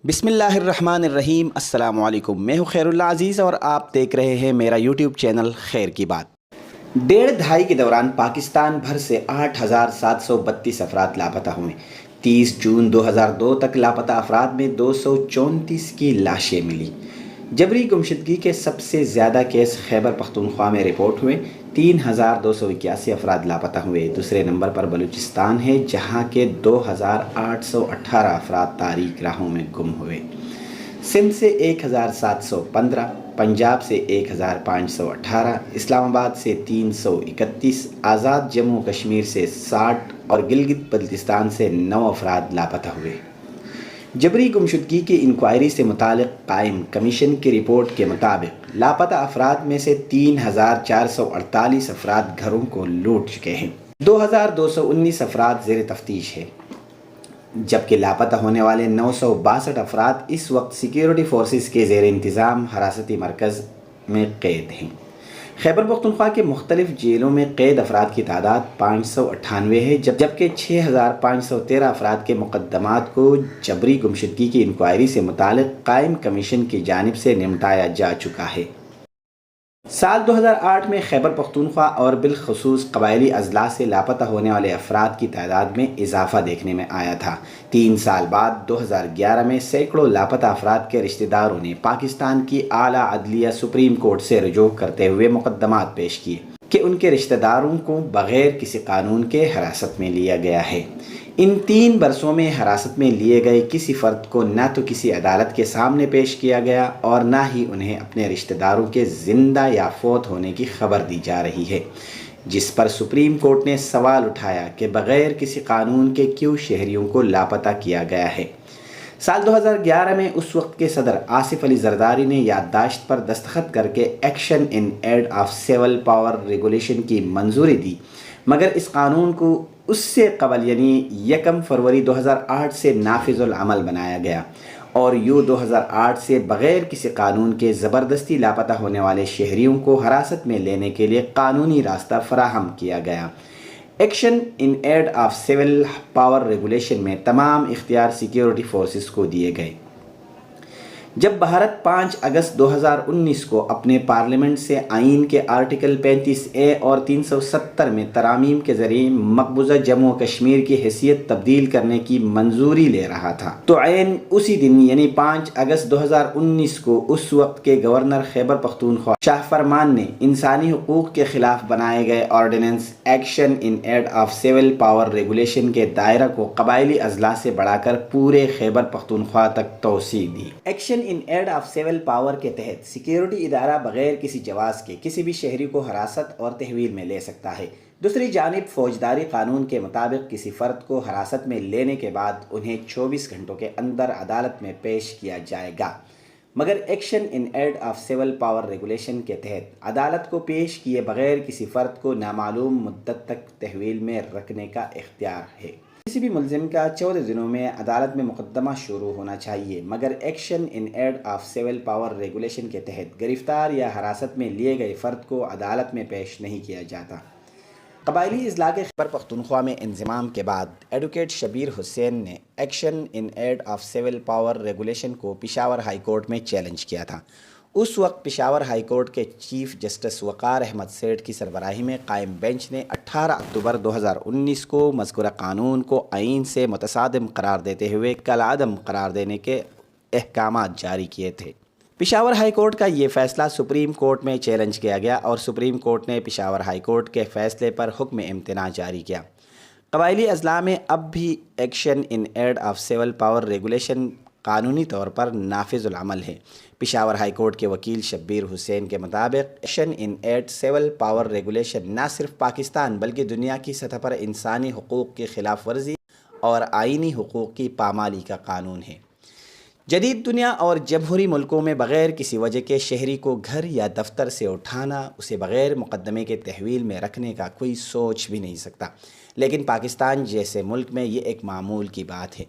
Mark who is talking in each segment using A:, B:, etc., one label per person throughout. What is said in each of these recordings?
A: بسم اللہ الرحمن الرحیم۔ السلام علیکم، میں ہوں خیر اللہ عزیز اور آپ دیکھ رہے ہیں میرا یوٹیوب چینل خیر کی بات۔ ڈیڑھ دہائی کے دوران پاکستان بھر سے 8,732 افراد لاپتہ ہوئے۔ 30 جون 2002 تک لاپتہ افراد میں 234 کی لاشیں ملی۔ جبری گمشدگی کے سب سے زیادہ کیس خیبر پختونخوا میں رپورٹ ہوئے۔ 3,281 افراد لاپتہ ہوئے۔ دوسرے نمبر پر بلوچستان ہے جہاں کے 2,818 افراد تاریک راہوں میں گم ہوئے۔ سندھ سے 1,715، پنجاب سے 1,518، اسلام آباد سے 331، آزاد جموں کشمیر سے 60 اور گلگت بلتستان سے 9 افراد لاپتہ ہوئے۔ جبری گمشدگی کی انکوائری سے متعلق قائم کمیشن کی رپورٹ کے مطابق لاپتہ افراد میں سے 3,448 افراد گھروں کو لوٹ چکے ہیں۔ 2,219 افراد زیر تفتیش ہیں، جبکہ لاپتہ ہونے والے 962 افراد اس وقت سیکیورٹی فورسز کے زیر انتظام حراستی مرکز میں قید ہیں۔ خیبر پختونخوا کے مختلف جیلوں میں قید افراد کی تعداد 598 ہے، جبکہ 6,513 افراد کے مقدمات کو جبری گمشدگی کی انکوائری سے متعلق قائم کمیشن کی جانب سے نمٹایا جا چکا ہے۔ سال 2008 میں خیبر پختونخوا اور بالخصوص قبائلی اضلاع سے لاپتہ ہونے والے افراد کی تعداد میں اضافہ دیکھنے میں آیا تھا۔ 3 سال بعد 2011 میں سینکڑوں لاپتہ افراد کے رشتہ داروں نے پاکستان کی اعلیٰ عدلیہ سپریم کورٹ سے رجوع کرتے ہوئے مقدمات پیش کیے کہ ان کے رشتہ داروں کو بغیر کسی قانون کے حراست میں لیا گیا ہے۔ ان 3 برسوں میں حراست میں لیے گئے کسی فرد کو نہ تو کسی عدالت کے سامنے پیش کیا گیا اور نہ ہی انہیں اپنے رشتہ داروں کے زندہ یا فوت ہونے کی خبر دی جا رہی ہے، جس پر سپریم کورٹ نے سوال اٹھایا کہ بغیر کسی قانون کے کیوں شہریوں کو لاپتہ کیا گیا ہے۔ سال 2011 میں اس وقت کے صدر آصف علی زرداری نے یادداشت پر دستخط کر کے action in aid of civil power regulation کی منظوری دی، مگر اس قانون کو اس سے قبل یعنی 1 فروری 2008 سے نافذ العمل بنایا گیا اور 2008 سے بغیر کسی قانون کے زبردستی لاپتہ ہونے والے شہریوں کو حراست میں لینے کے لیے قانونی راستہ فراہم کیا گیا۔ Action in aid of civil power regulation میں تمام اختیار سیکیورٹی فورسز کو دیے گئے۔ جب بھارت 5 اگست 2019 کو اپنے پارلیمنٹ سے آئین کے آرٹیکل 35A اور 370 میں ترامیم کے ذریعے مقبوضہ جموں و کشمیر کی حیثیت تبدیل کرنے کی منظوری لے رہا تھا، تو عین اسی دن یعنی 5 اگست 2019 کو اس وقت کے گورنر خیبر پختونخوا شاہ فرمان نے انسانی حقوق کے خلاف بنائے گئے ordinance action in aid of civil power regulation کے دائرہ کو قبائلی اضلاع سے بڑھا کر پورے خیبر پختونخوا تک توسیع دی۔ Action in aid of civil power کے تحت سیکیورٹی ادارہ بغیر کسی جواز کے کسی بھی شہری کو حراست اور تحویل میں لے سکتا ہے۔ دوسری جانب فوجداری قانون کے مطابق کسی فرد کو حراست میں لینے کے بعد انہیں 24 گھنٹوں کے اندر عدالت میں پیش کیا جائے گا، مگر action in aid of civil power regulation کے تحت عدالت کو پیش کیے بغیر کسی فرد کو نامعلوم مدت تک تحویل میں رکھنے کا اختیار ہے۔ کسی بھی ملزم کا 14 دنوں میں عدالت میں مقدمہ شروع ہونا چاہیے، مگر action in aid of civil power regulation کے تحت گرفتار یا حراست میں لیے گئے فرد کو عدالت میں پیش نہیں کیا جاتا۔ قبائلی اضلاع کے خیبر پختونخوا میں انضمام کے بعد ایڈوکیٹ شبیر حسین نے action in aid of civil power regulation کو پشاور ہائی کورٹ میں چیلنج کیا تھا۔ اس وقت پشاور ہائی کورٹ کے چیف جسٹس وقار احمد سیٹھ کی سربراہی میں قائم بینچ نے 18 اکتوبر 2019 کو مذکورہ قانون کو آئین سے متصادم قرار دیتے ہوئے کالعدم قرار دینے کے احکامات جاری کیے تھے۔ پشاور ہائی کورٹ کا یہ فیصلہ سپریم کورٹ میں چیلنج کیا گیا اور سپریم کورٹ نے پشاور ہائی کورٹ کے فیصلے پر حکم امتناع جاری کیا۔ قبائلی اضلاع میں اب بھی action in aid of civil power regulation قانونی طور پر نافذ العمل ہے۔ پشاور ہائی کورٹ کے وکیل شبیر حسین کے مطابق action in add civil power regulation نہ صرف پاکستان بلکہ دنیا کی سطح پر انسانی حقوق کی خلاف ورزی اور آئینی حقوق کی پامالی کا قانون ہے۔ جدید دنیا اور جمہوری ملکوں میں بغیر کسی وجہ کے شہری کو گھر یا دفتر سے اٹھانا، اسے بغیر مقدمے کے تحویل میں رکھنے کا کوئی سوچ بھی نہیں سکتا، لیکن پاکستان جیسے ملک میں یہ ایک معمول کی بات ہے،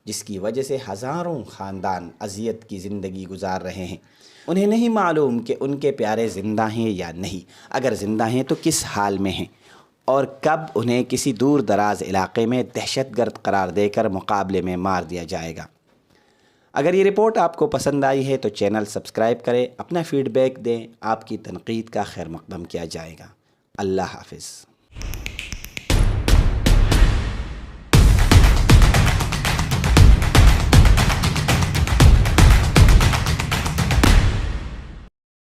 A: جس کی وجہ سے ہزاروں خاندان اذیت کی زندگی گزار رہے ہیں۔ انہیں نہیں معلوم کہ ان کے پیارے زندہ ہیں یا نہیں، اگر زندہ ہیں تو کس حال میں ہیں، اور کب انہیں کسی دور دراز علاقے میں دہشت گرد قرار دے کر مقابلے میں مار دیا جائے گا۔ اگر یہ رپورٹ آپ کو پسند آئی ہے تو چینل سبسکرائب کریں، اپنا فیڈ بیک دیں، آپ کی تنقید کا خیر مقدم کیا جائے گا۔ اللہ حافظ۔